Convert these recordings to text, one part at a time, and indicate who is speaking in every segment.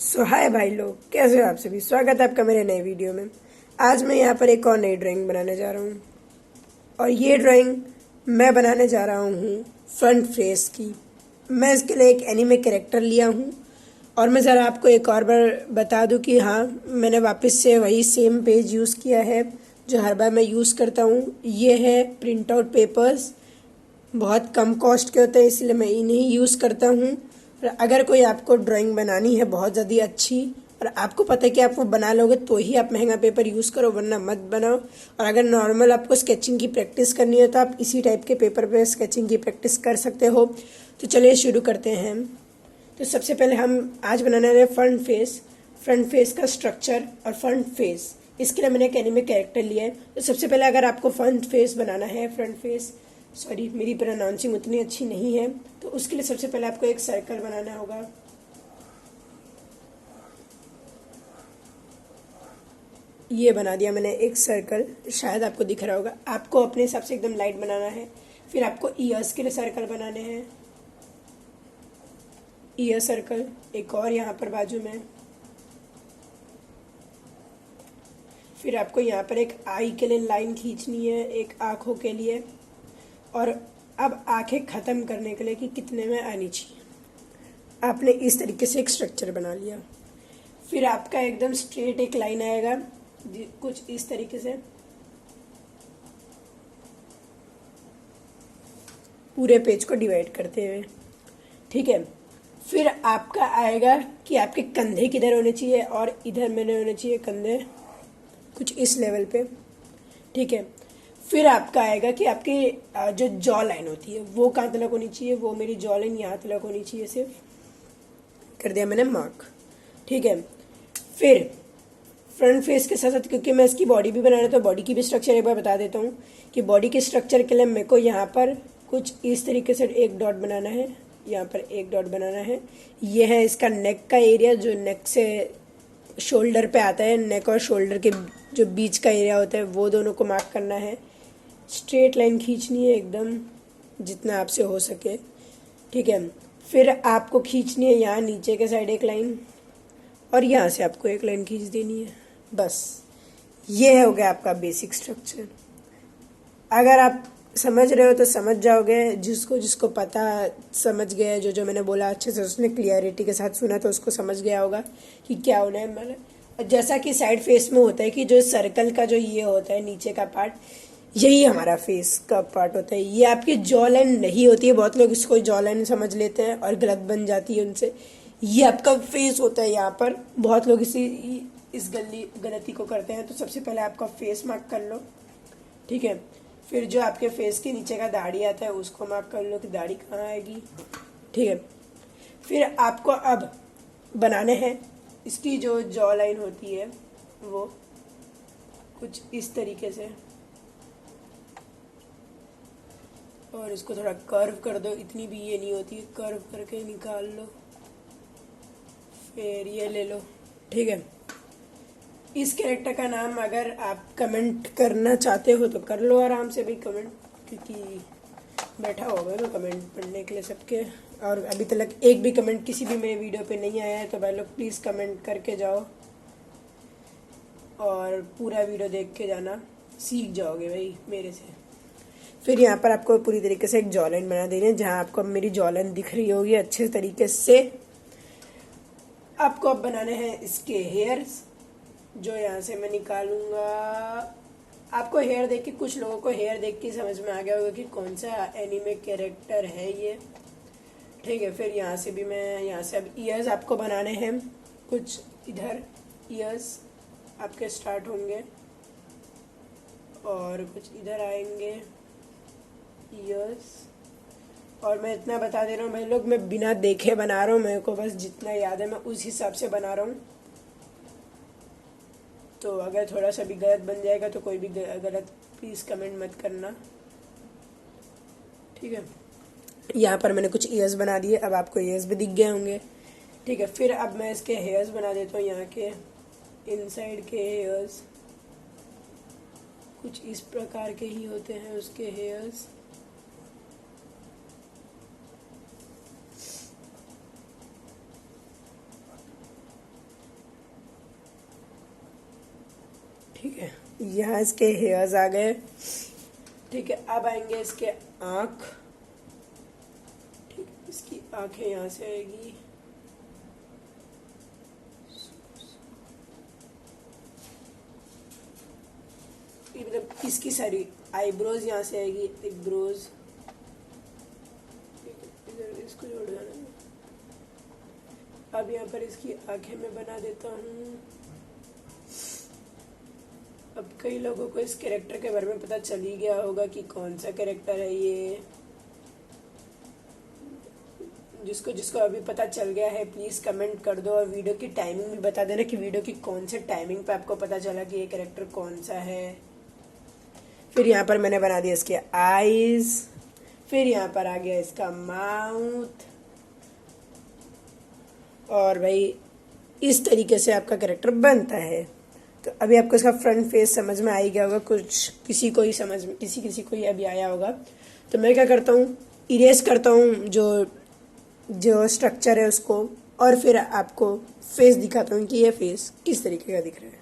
Speaker 1: हाय भाई लोग, कैसे हो आप सभी। स्वागत है आपका मेरे नए वीडियो में। आज मैं यहाँ पर एक और नई ड्राइंग बनाने जा रहा हूँ और ये ड्राइंग मैं बनाने जा रहा हूँ फ्रंट फेस की। मैं इसके लिए एक एनीमे कैरेक्टर लिया हूँ और मैं ज़रा आपको एक और बार बता दूँ कि हाँ, मैंने वापस से वही सेम पेज यूज़ किया है जो हर बार मैं यूज़ करता हूँ। ये है प्रिंट आउट पेपर्स, बहुत कम कॉस्ट के होते हैं इसलिए मैं इन्हीं यूज़ करता हूँ। और अगर कोई आपको ड्राइंग बनानी है बहुत ज़्यादा अच्छी और आपको पता है कि आप वो बना लोगे तो ही आप महंगा पेपर यूज़ करो, वरना मत बनाओ। और अगर नॉर्मल आपको स्केचिंग की प्रैक्टिस करनी है तो आप इसी टाइप के पेपर पे स्केचिंग की प्रैक्टिस कर सकते हो। तो चलिए शुरू करते हैं। तो सबसे पहले हम आज बनाने वाले फ्रंट फेस का स्ट्रक्चर और फ्रंट फेस। इसके लिए मैंने एक एनीमे कैरेक्टर लिया है। तो सबसे पहले अगर आपको फ्रंट फेस बनाना है, सॉरी मेरी प्रोनाउंसिंग उतनी अच्छी नहीं है, तो उसके लिए सबसे पहले आपको एक सर्कल बनाना होगा। ये बना दिया मैंने एक सर्कल, शायद आपको दिख रहा होगा। आपको अपने हिसाब से एकदम लाइट बनाना है। फिर आपको ईयर्स के लिए सर्कल बनाने हैं, ईयर सर्कल एक और यहाँ पर बाजू में। फिर आपको यहाँ पर एक आई के लिए लाइन खींचनी है, एक आँखों के लिए। और अब आंखें ख़त्म करने के लिए कि कितने में आनी चाहिए, आपने इस तरीके से एक स्ट्रक्चर बना लिया। फिर आपका एकदम स्ट्रेट एक लाइन आएगा कुछ इस तरीके से, पूरे पेज को डिवाइड करते हुए, ठीक है। फिर आपका आएगा कि आपके कंधे किधर होने चाहिए और इधर मैंने होने चाहिए कंधे कुछ इस लेवल पे, ठीक है। फिर आपका आएगा कि आपकी जो जॉ लाइन होती है वो कहाँ तक होनी चाहिए, वो मेरी जॉ लाइन यहाँ तक होनी चाहिए, सिर्फ कर दिया मैंने मार्क, ठीक है। फिर फ्रंट फेस के साथ साथ क्योंकि मैं इसकी बॉडी भी बना रहा तो बॉडी की भी स्ट्रक्चर एक बार बता देता हूँ कि बॉडी के स्ट्रक्चर के लिए मेरे को यहाँ पर कुछ इस तरीके से एक डॉट बनाना है, यहाँ पर एक डॉट बनाना है। ये है इसका नेक का एरिया, जो नेक से शोल्डर पे आता है, नेक और शोल्डर के जो बीच का एरिया होता है वो दोनों को मार्क करना है। स्ट्रेट लाइन खींचनी है एकदम जितना आपसे हो सके, ठीक है। फिर आपको खींचनी है यहाँ नीचे के साइड एक लाइन और यहाँ से आपको एक लाइन खींच देनी है, बस ये हो गया आपका बेसिक स्ट्रक्चर। अगर आप समझ रहे हो तो समझ जाओगे, जिसको जिसको पता समझ गया, जो जो मैंने बोला अच्छे से उसने क्लियरिटी के साथ सुना तो उसको समझ गया होगा कि क्या होना है। मैंने जैसा कि साइड फेस में होता है कि जो सर्कल का जो ये होता है नीचे का पार्ट, यही हमारा फेस का पार्ट होता है। ये आपकी जॉ लाइन नहीं होती है, बहुत लोग इसको जॉ लाइन समझ लेते हैं और गलत बन जाती है उनसे। ये आपका फेस होता है, यहाँ पर बहुत लोग इस गलती को करते हैं। तो सबसे पहले आपका फेस मार्क कर लो, ठीक है। फिर जो आपके फेस के नीचे का दाढ़ी आता है उसको मार्क कर लो कि दाढ़ी कहाँ आएगी, ठीक है। फिर आपको अब बनाने हैं इसकी जो जॉ लाइन होती है वो कुछ इस तरीके से, और इसको थोड़ा कर्व कर दो, इतनी भी ये नहीं होती है, कर्व करके निकाल लो। फिर ये ले लो, ठीक है। इस कैरेक्टर का नाम अगर आप कमेंट करना चाहते हो तो कर लो आराम से भाई कमेंट, क्योंकि बैठा होगा तो कमेंट पढ़ने के लिए सबके। और अभी तक एक भी कमेंट किसी भी मेरे वीडियो पे नहीं आया है तो भाई लोग प्लीज़ कमेंट करके जाओ और पूरा वीडियो देख के जाना, सीख जाओगे भाई मेरे से। फिर यहाँ पर आपको पूरी तरीके से एक जॉ लाइन बना देनी है, जहाँ आपको मेरी जॉ लाइन दिख रही होगी अच्छे तरीके से। आपको अब बनाने हैं इसके हेयर्स, जो यहाँ से मैं निकालूंगा। आपको हेयर देख के, कुछ लोगों को हेयर देख के समझ में आ गया होगा कि कौन सा एनीमे कैरेक्टर है ये, ठीक है। फिर यहाँ से भी मैं यहाँ से अब ईयर्स आपको बनाने हैं, कुछ इधर ईयर्स आपके स्टार्ट होंगे और कुछ इधर आएंगे ईयर्स। और मैं इतना बता दे रहा हूँ भाई लोग, मैं बिना देखे बना रहा हूँ, मेरे को बस जितना याद है मैं उस हिसाब से बना रहा हूँ। तो अगर थोड़ा सा भी गलत बन जाएगा तो कोई भी गलत प्लीज़ कमेंट मत करना, ठीक है। यहाँ पर मैंने कुछ ईयर्स बना दिए, अब आपको ईयर्स भी दिख गए होंगे, ठीक है। फिर अब मैं इसके हेयर्स बना देता हूँ, यहाँ के इनसाइड के हेयर्स कुछ इस प्रकार के ही होते हैं उसके हेयर्स। ठीक है, यहाँ इसके हेयर्स आ गए। ठीक है, अब आएंगे इसके आँख। ठीक है, इसकी आँखें यहाँ से आएगी, मतलब इसकी सारी आईब्रोज यहाँ से आएगी, आईब्रोज। इधर इसको जोड़ देना। अब यहाँ पर इसकी आंखें मैं बना देता हूँ। अब कई लोगों को इस कैरेक्टर के बारे में पता चल ही गया होगा कि कौन सा कैरेक्टर है ये। जिसको जिसको अभी पता चल गया है प्लीज कमेंट कर दो, और वीडियो की टाइमिंग भी बता देना कि वीडियो की कौन से टाइमिंग पे आपको पता चला कि ये कैरेक्टर कौन सा है। फिर यहाँ पर मैंने बना दिया इसके आईज, फिर यहाँ पर आ गया इसका माउथ, और भाई इस तरीके से आपका कैरेक्टर बनता है। तो अभी आपको इसका फ्रंट फेस समझ में आ ही गया होगा, कुछ किसी को ही समझ में, किसी को ही अभी आया होगा। तो मैं क्या करता हूँ, इरेज करता हूँ जो स्ट्रक्चर है उसको, और फिर आपको फेस दिखाता हूँ कि ये फेस किस तरीके का दिख रहा है।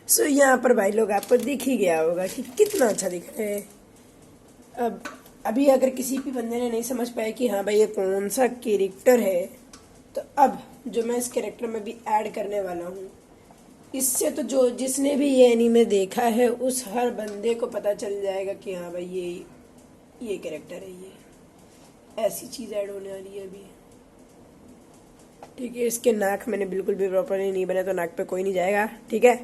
Speaker 1: सो यहाँ पर भाई लोग आपको दिख ही गया होगा कि कितना अच्छा दिख रहा है। अब अभी अगर किसी भी बंदे ने नहीं समझ पाया कि हाँ भाई ये कौन सा कैरेक्टर है, तो अब जो मैं इस कैरेक्टर में भी ऐड करने वाला हूँ, इससे तो जो जिसने भी ये एनीमे देखा है उस हर बंदे को पता चल जाएगा कि हाँ भाई ये कैरेक्टर है, ये ऐसी चीज़ ऐड होने वाली है अभी। ठीक है, इसके नाक मैंने बिल्कुल भी प्रॉपरली नहीं बनाया, तो नाक पे कोई नहीं जाएगा। ठीक है,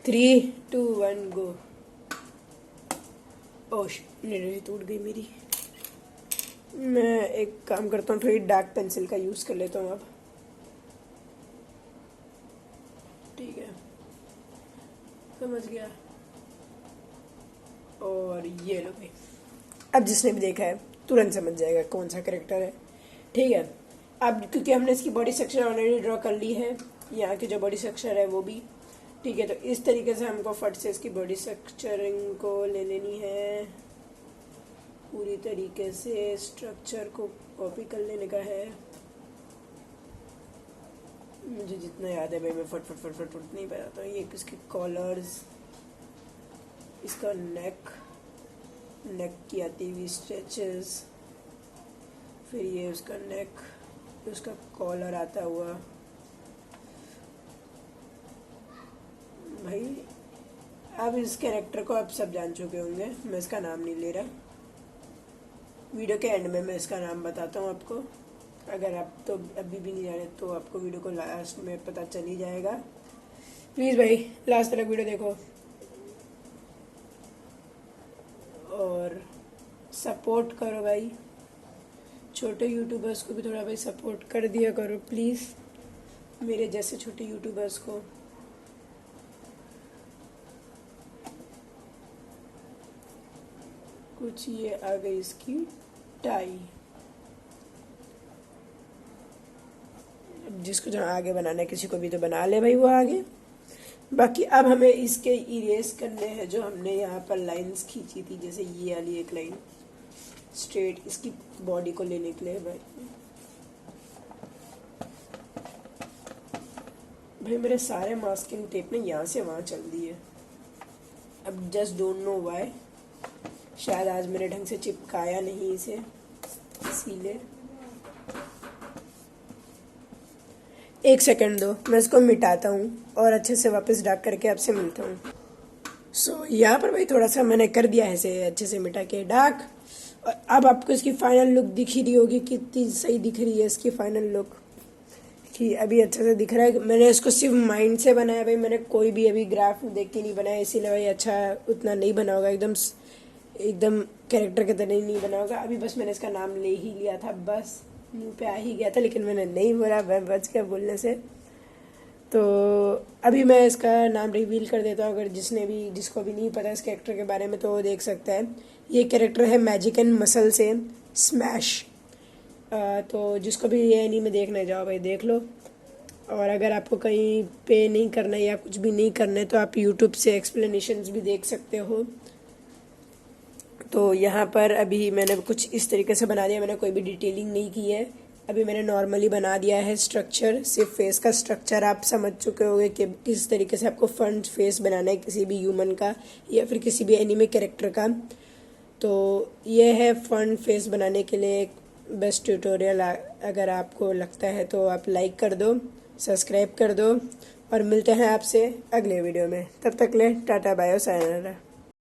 Speaker 1: 3, 2, 1 गो। ओह एनर्जी टूट गई मेरी। मैं एक काम करता हूँ, थोड़ी डार्क पेंसिल का यूज़ कर लेता हूँ अब। ठीक है, समझ गया। और ये लो भाई, अब जिसने भी देखा है तुरंत समझ जाएगा कौन सा कैरेक्टर है। ठीक है, अब क्योंकि हमने इसकी बॉडी स्ट्रक्चर ऑलरेडी ड्रॉ कर ली है, यहाँ की जो बॉडी स्ट्रक्चर है वो भी। ठीक है, तो इस तरीके से हमको फट से इसकी बॉडी स्ट्रक्चरिंग को ले लेनी है, पूरी तरीके से स्ट्रक्चर को कॉपी कर लेने का है। मुझे जितना याद है भाई मैं फट नहीं बताता हूँ। ये इसके कॉलर्स, इसका नेक की आती हुई स्ट्रेचेस, फिर ये उसका नेक, उसका कॉलर आता हुआ। भाई अब इस कैरेक्टर को आप सब जान चुके होंगे, मैं इसका नाम नहीं ले रहा। वीडियो के एंड में मैं इसका नाम बताता हूँ आपको। अगर आप तो अभी भी नहीं जाने तो आपको वीडियो को लास्ट में पता चल ही जाएगा। प्लीज़ भाई लास्ट तक वीडियो देखो और सपोर्ट करो भाई। छोटे यूट्यूबर्स को भी थोड़ा भाई सपोर्ट कर दिया करो प्लीज़, मेरे जैसे छोटे यूट्यूबर्स को। कुछ ये आ गई इसकी टाई। जिसको जो आगे बनाना है, किसी को भी तो बना ले भाई वो आगे। बाकी अब हमें इसके इरेज करने हैं जो हमने यहाँ पर लाइंस खींची थी, जैसे ये वाली एक लाइन स्ट्रेट इसकी बॉडी को लेने के लिए। भाई मेरे सारे मास्किंग टेप ने यहाँ से वहाँ चल दिए। अब जस्ट डोंट नो व्हाई, शायद आज मैंने ढंग से चिपकाया नहीं इसे, इसीलिए। एक सेकंड दो, मैं इसको मिटाता हूँ और अच्छे से वापस डाक करके आपसे मिलता हूँ। सो यहाँ पर भाई थोड़ा सा मैंने कर दिया है इसे अच्छे से मिटा के डाक। और अब आपको इसकी फाइनल लुक दिख ही रही होगी, कितनी सही दिख रही है इसकी फाइनल लुक, कि अभी अच्छे से दिख रहा है। मैंने इसको सिर्फ माइंड से बनाया भाई, मैंने कोई भी अभी ग्राफ देख के नहीं बनाया, इसीलिए भाई अच्छा उतना नहीं बना होगा, एकदम कैरेक्टर के तरह नहीं बना होगा। अभी बस मैंने इसका नाम ले ही लिया था, बस मुंह पे आ ही गया था, लेकिन मैंने नहीं बोला, मैं बच गया बोलने से। तो अभी मैं इसका नाम रिवील कर देता हूँ, अगर जिसको भी नहीं पता इस कैरेक्टर के बारे में तो वो देख सकता है। ये कैरेक्टर है मैजिक एंड मसल से स्मैश। तो जिसको भी ये एनीमे देखने जाओ भाई देख लो, और अगर आपको कहीं पे नहीं करना है या कुछ भी नहीं करना है तो आप यूट्यूब से एक्सप्लेनेशंस भी देख सकते हो। तो यहाँ पर अभी मैंने कुछ इस तरीके से बना दिया, मैंने कोई भी डिटेलिंग नहीं की है, अभी मैंने नॉर्मली बना दिया है स्ट्रक्चर। सिर्फ फेस का स्ट्रक्चर आप समझ चुके होंगे कि किस तरीके से आपको फ्रंट फेस बनाना है किसी भी ह्यूमन का या फिर किसी भी एनिमे कैरेक्टर का। तो ये है फ्रंट फेस बनाने के लिए एक बेस्ट ट्यूटोरियल। अगर आपको लगता है तो आप लाइक कर दो, सब्सक्राइब कर दो और मिलते हैं आपसे अगले वीडियो में। तब तक ले टाटा बाय सायनारा।